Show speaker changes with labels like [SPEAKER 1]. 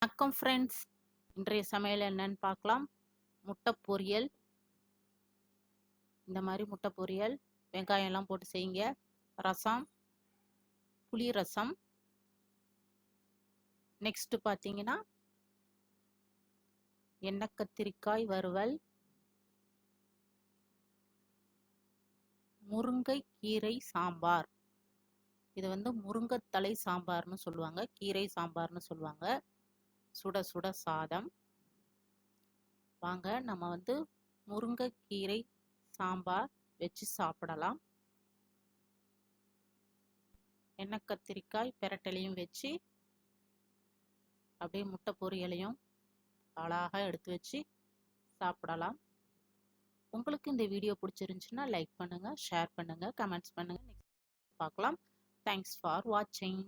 [SPEAKER 1] வணக்கம் ஃப்ரெண்ட்ஸ். இன்றைய சமையல் என்னன்னு பார்க்கலாம். முட்டை பொரியல். இந்த மாதிரி முட்டை பொரியல் வெங்காயம் எல்லாம் போட்டு செய்யுங்க. ரசம், புளி ரசம். நெக்ஸ்ட் பார்த்தீங்கன்னா எண்ணெய் கத்திரிக்காய் வறுவல், முருங்கை கீரை சாம்பார். இது முருங்கைத்தலை சாம்பார்னு சொல்லுவாங்க, கீரை சாம்பார்னு சொல்லுவாங்க. சுட சுட சாதம். வாங்க நம்ம முருங்கைக்கீரை சாம்பார் வச்சு சாப்பிடலாம். எண்ணெய் கத்திரிக்காய் பெரட்டலையும் வச்சு அப்படியே முட்டை பொரியலையும் அழகா எடுத்து வச்சு சாப்பிடலாம். உங்களுக்கு இந்த வீடியோ பிடிச்சிருந்துச்சுன்னா லைக் பண்ணுங்க, ஷேர் பண்ணுங்க, கமெண்ட்ஸ் பண்ணுங்க. நெக்ஸ்ட் பார்க்கலாம். தேங்க்ஸ் ஃபார் வாட்சிங்.